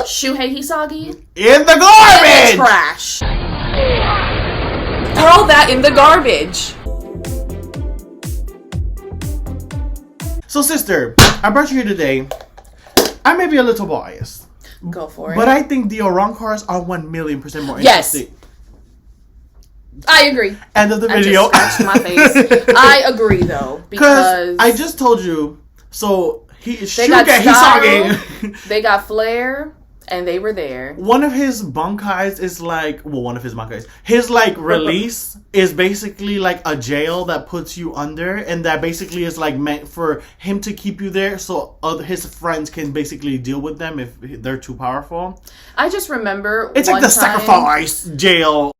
Shuhei Hisagi? In the garbage! Trash. Throw that in the garbage. So, sister, I brought you here today. I may be a little biased. Go for it. But I think the Arrancars are 1,000,000% more interesting. Yes. I agree. End of the video. I just scratched my face. I agree, though. Because I just told you. So, they got Hisagi. They got Flair. And they were there. One of his bankais is like... Well, one of his bankais. His, like, release is basically like a jail that puts you under. And that basically is, like, meant for him to keep you there so his friends can basically deal with them if they're too powerful. I just remember it's like the sacrifice jail.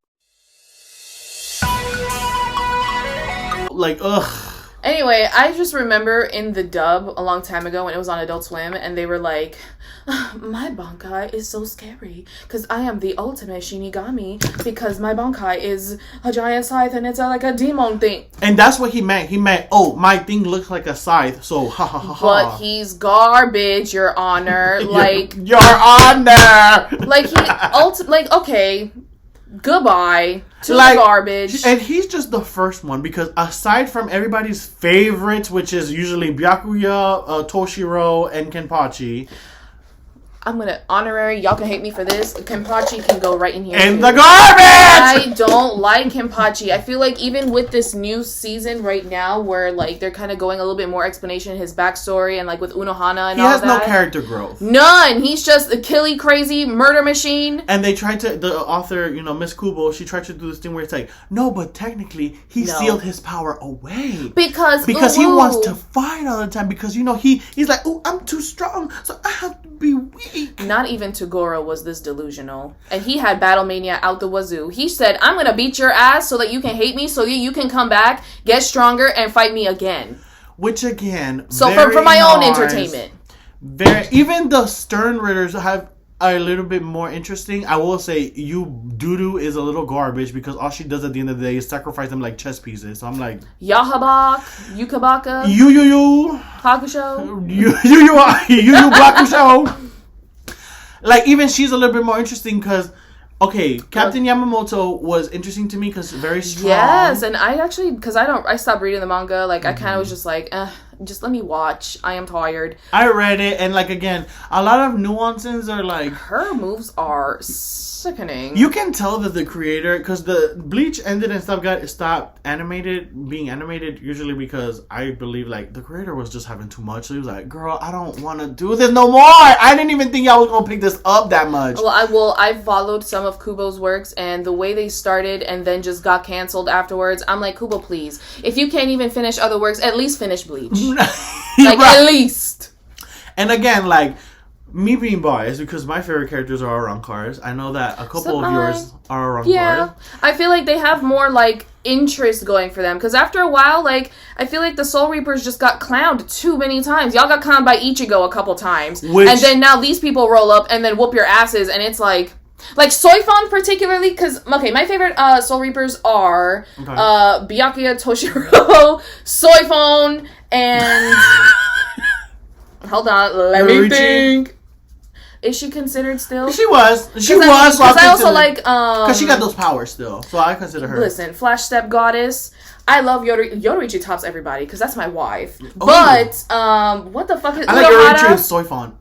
Like, ugh. Anyway, I just remember in the dub a long time ago when it was on Adult Swim, and they were like, my bankai is so scary because I am the ultimate Shinigami because my bankai is a giant scythe and it's like a demon thing. And that's what he meant. He meant, oh, my thing looks like a scythe, so ha ha ha ha. But he's garbage, Your Honor. Like, Your Honor! Like, like, okay... Goodbye to the garbage. And he's just the first one because aside from everybody's favorites, which is usually Byakuya, Toshiro, and Kenpachi. I'm gonna honorary. Y'all can hate me for this. Kenpachi can go right in here. In the garbage! I don't like Kenpachi. I feel like even with this new season right now, where like they're kind of going a little bit more explanation his backstory and like with Unohana and all that. He has no character growth. None. He's just a killy crazy murder machine. And they tried to, the author, Miss Kubo, she tried to do this thing where it's like, no, but technically he sealed his power away because he wants to fight all the time because he's like, oh, I'm too strong, so I have to be weak. Not even Toguro was this delusional. And he had Battle Mania out the wazoo. He said, I'm going to beat your ass so that you can hate me, so that you can come back, get stronger, and fight me again. Which, again, so for my own entertainment. Even the Stern Ridders have a little bit more interesting. I will say, Dudu is a little garbage because all she does at the end of the day is sacrifice them like chess pieces. So I'm like... Yahabak, Yukabaka, Yu Hakusho. Yu Bakusho. Like, even she's a little bit more interesting because, okay, Captain Yamamoto was interesting to me because very strong. Yes, and I actually, because I stopped reading the manga. Like, I kind of was just like, just let me watch. I am tired. I read it, and, like, again, a lot of nuances are, like... Her moves are sickening. You can tell that the creator, because the Bleach ended and stuff stopped being animated, usually because I believe, like, the creator was just having too much. So he was like, girl, I don't want to do this no more. I didn't even think y'all was going to pick this up that much. Well, I followed some of Kubo's works, and the way they started and then just got canceled afterwards, I'm like, Kubo, please. If you can't even finish other works, at least finish Bleach. Like, right. At least. And again, like, me being biased because my favorite characters are Arrancars. I know that a couple of yours are Arrancars. Yeah, I feel like they have more like interest going for them because after a while, like I feel like the Soul Reapers just got clowned too many times. Y'all got clowned by Ichigo a couple times, and then now these people roll up and then whoop your asses, and it's like Soifon particularly because my favorite Soul Reapers are Byakuya, Toshiro, Soifon, and hold on, let me think. Is she considered still? She was. Because I also like... Because she got those powers still. So I consider her. Listen, Flash Step Goddess. I love Yoruichi tops everybody because that's my wife. Oh. But, what the fuck is... I like Yoruichi and Soifon.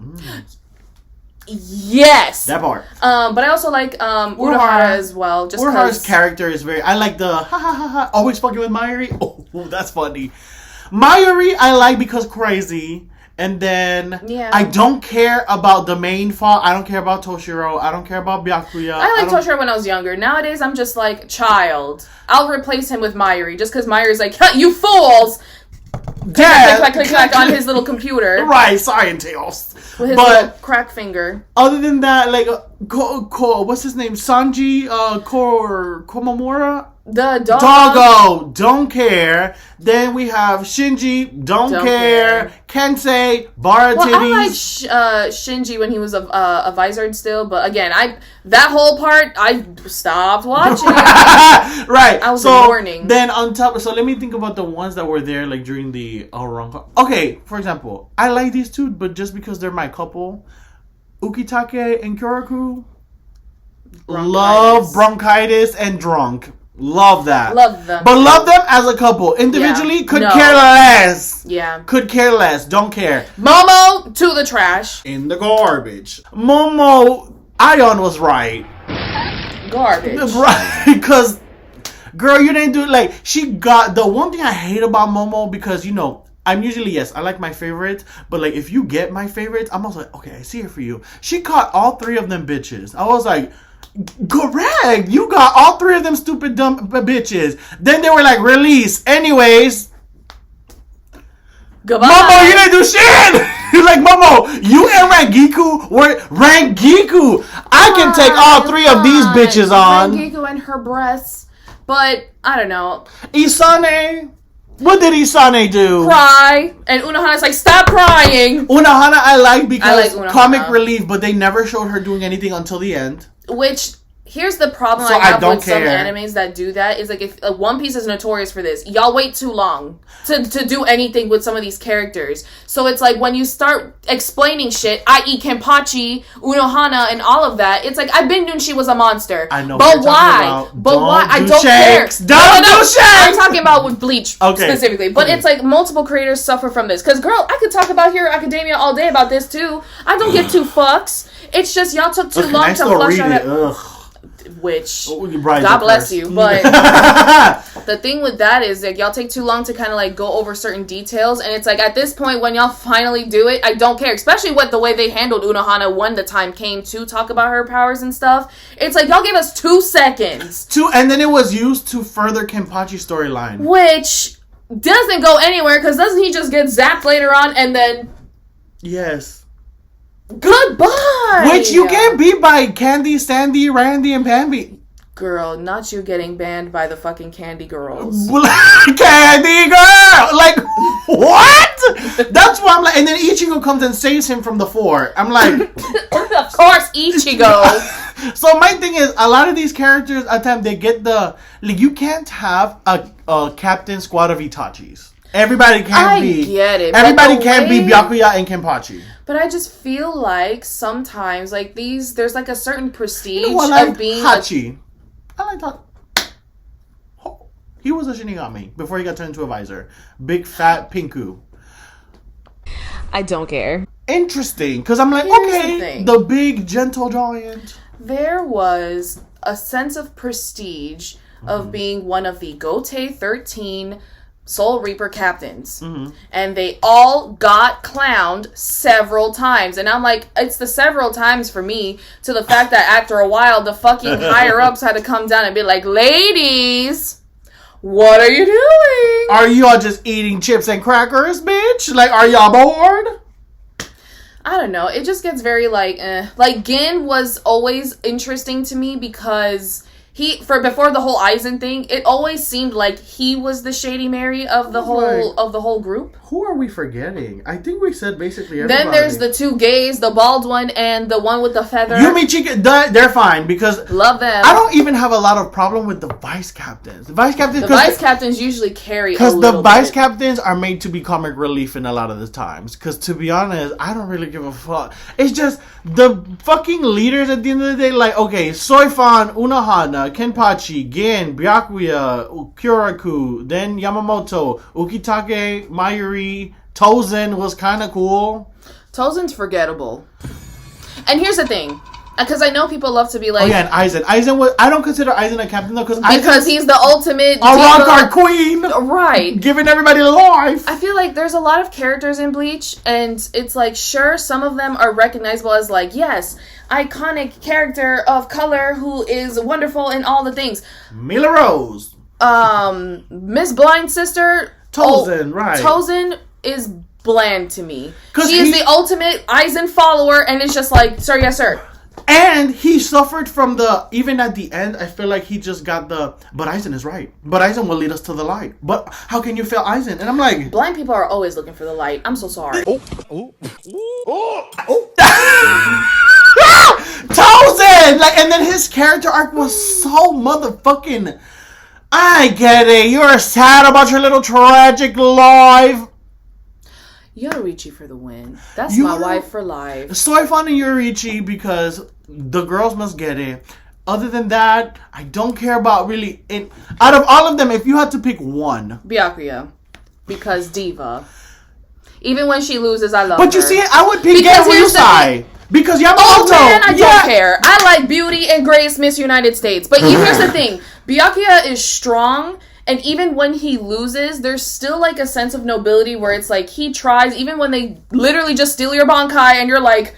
Yes! That part. But I also like Urahara as well. Just Urahara's character is very... I like the ha ha ha ha. Always fucking with Mayuri. Oh, that's funny. Mayuri I like because crazy. And then, I don't care about the main fault. I don't care about Toshiro. I don't care about Byakuya. I like Toshiro when I was younger. Nowadays, I'm just like, child. I'll replace him with Mayuri. Just because Mayuri's like, you fools! Click, click, click, on his little computer. Right, Scientails. With his little crack finger. Other than that, like, what's his name? Sanji Komamura? The Doggo, don't care. Then we have Shinji, don't care. Kensei, Bara titties. I like Shinji when he was a Vizard still, but again, that whole part, I stopped watching. Right. I was warning. Then on top, so let me think about the ones that were there, like, during the Arrancars. Okay, for example, I like these two, but just because they're my couple, Ukitake and Kyoraku. Love bronchitis and drunk. Love that. Love them. But love them as a couple. Individually, care less. Yeah. Could care less. Don't care. Momo to the trash. In the garbage. Momo, Ion was right. Garbage. Right. Because, girl, you didn't do it like, she got, the one thing I hate about Momo, because, you know, I'm usually, yes, I like my favorites, but like, if you get my favorites, I'm also like, okay, I see it for you. She caught all 3 of them bitches. I was like, correct. You got all 3 of them stupid dumb bitches. Then they were like, release. Anyways. Goodbye. Momo, you didn't do shit. You're like, Momo, you and Rangiku were Rangiku. I can take all 3 of these bitches on. Rangiku and her breasts. But, I don't know. Isane. What did Isane do? Cry. And Unohana's like, stop crying. Unahana I like because I like comic relief, but they never showed her doing anything until the end. Which, here's the problem I have with some animes that do that, is like, if One Piece is notorious for this, y'all wait too long to do anything with some of these characters. So it's like, when you start explaining shit, i.e. Kenpachi, Unohana, and all of that, it's like, I've been doing she was a monster. I know. But why? But why? I don't care. Don't do shit! I'm talking about with Bleach specifically. But it's like, multiple creators suffer from this. Because, girl, I could talk about Hero Academia all day about this, too. I don't give 2 fucks. It's just, y'all took too long to flush out it. Which, God bless you, but the thing with that is like, y'all take too long to kind of like go over certain details, and it's like, at this point when y'all finally do it, I don't care, especially with the way they handled Unohana when the time came to talk about her powers and stuff. It's like, y'all gave us 2 seconds. And then it was used to further Kenpachi's storyline. Which doesn't go anywhere, because doesn't he just get zapped later on and then... Yes. Goodbye! Which you get beat by Candy, Sandy, Randy, and Bambi. Girl, not you getting banned by the fucking Candy Girls. Candy Girl! Like, what? That's why I'm like, and then Ichigo comes and saves him from the 4. I'm like... Of course, Ichigo! So my thing is, a lot of these characters, at times, they get the... Like, you can't have a captain squad of Itachis. Everybody can't be... I get it. Everybody can't be Byakuya and Kenpachi. But I just feel like sometimes, like, there's like a certain prestige of being... Hachi. I like Hachi. He was a Shinigami before he got turned into a visor. Big fat Pinku. I don't care. Interesting, because I'm like, Here's the big gentle giant. There was a sense of prestige of being one of the Gotei 13 Soul Reaper captains. Mm-hmm. And they all got clowned several times. And I'm like, it's the several times for me, to the fact that after a while, the fucking higher-ups had to come down and be like, ladies, what are you doing? Are y'all just eating chips and crackers, bitch? Like, are y'all bored? I don't know. It just gets very, like, eh. Like, Gin was always interesting to me because... before the whole Aizen thing, it always seemed like he was the Shady Mary of the whole group. Who are we forgetting? I think we said basically everybody. Then there's the 2 gays, the bald one and the one with the feather. Yumi Chika, they're fine because love them. I don't even have a lot of problem with the vice captains. The vice captains usually carry because the vice captains are made to be comic relief in a lot of the times. Because to be honest, I don't really give a fuck. It's just the fucking leaders at the end of the day. Like, okay, Soifan, Unohana, Kenpachi, Gin, Byakuya, Kyoraku, then Yamamoto, Ukitake, Mayuri, Tozen was kind of cool. Tozen's forgettable. And here's the thing. Because I know people love to be like... Oh yeah, and Aizen. I don't consider Aizen a captain though, because he's the ultimate... Arrancars queen! Right. Giving everybody life! I feel like there's a lot of characters in Bleach, and it's like, sure, some of them are recognizable as like, yes, iconic character of color who is wonderful in all the things. Mila Rose. Miss Blind Sister... Tozen, right. Tozen is bland to me. He is the ultimate Aizen follower, and it's just like, sir, yes, sir. And he suffered from even at the end, I feel like he just got but Aizen is right. But Aizen will lead us to the light. But how can you fail Aizen? And I'm like... Blind people are always looking for the light. I'm so sorry. Tozen! Like, and then his character arc was so motherfucking... I get it. You're sad about your little tragic life. Yoruichi for the win. That's my wife for life. Soy fan of Yoruichi because the girls must get it. Other than that, I don't care about really... out of all of them, if you had to pick one... Byakuya. Because diva. Even when she loses, I love her. But you see, I would pick Ryusai. Because Yamamoto... Oh man, I don't care. I like Beauty and Grace Miss United States. But here's the thing. Byakuya is strong... And even when he loses, there's still, like, a sense of nobility where it's, like, he tries, even when they literally just steal your Bankai and you're, like,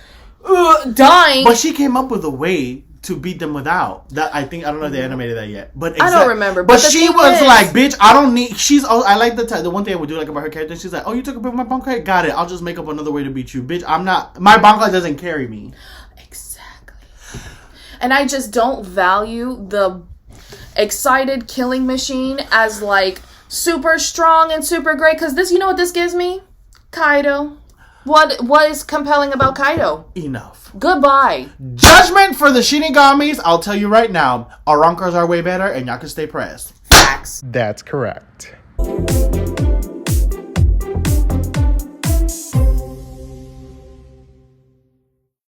dying. But she came up with a way to beat them without. That I don't know if they animated that yet. But I don't remember. But she was like, bitch, I don't need... I like the one thing I would do, like, about her character. She's like, oh, you took a bit of my Bankai? Got it. I'll just make up another way to beat you. Bitch, I'm not... My Bankai doesn't carry me. Exactly. And I just don't value the... excited killing machine as like super strong and super great, because this, you know what this gives me? Kaido. What is compelling about Kaido? Enough. Goodbye. Judgment for the Shinigamis. I'll tell you right now, Arrancars are way better and y'all can stay pressed. Facts. That's correct.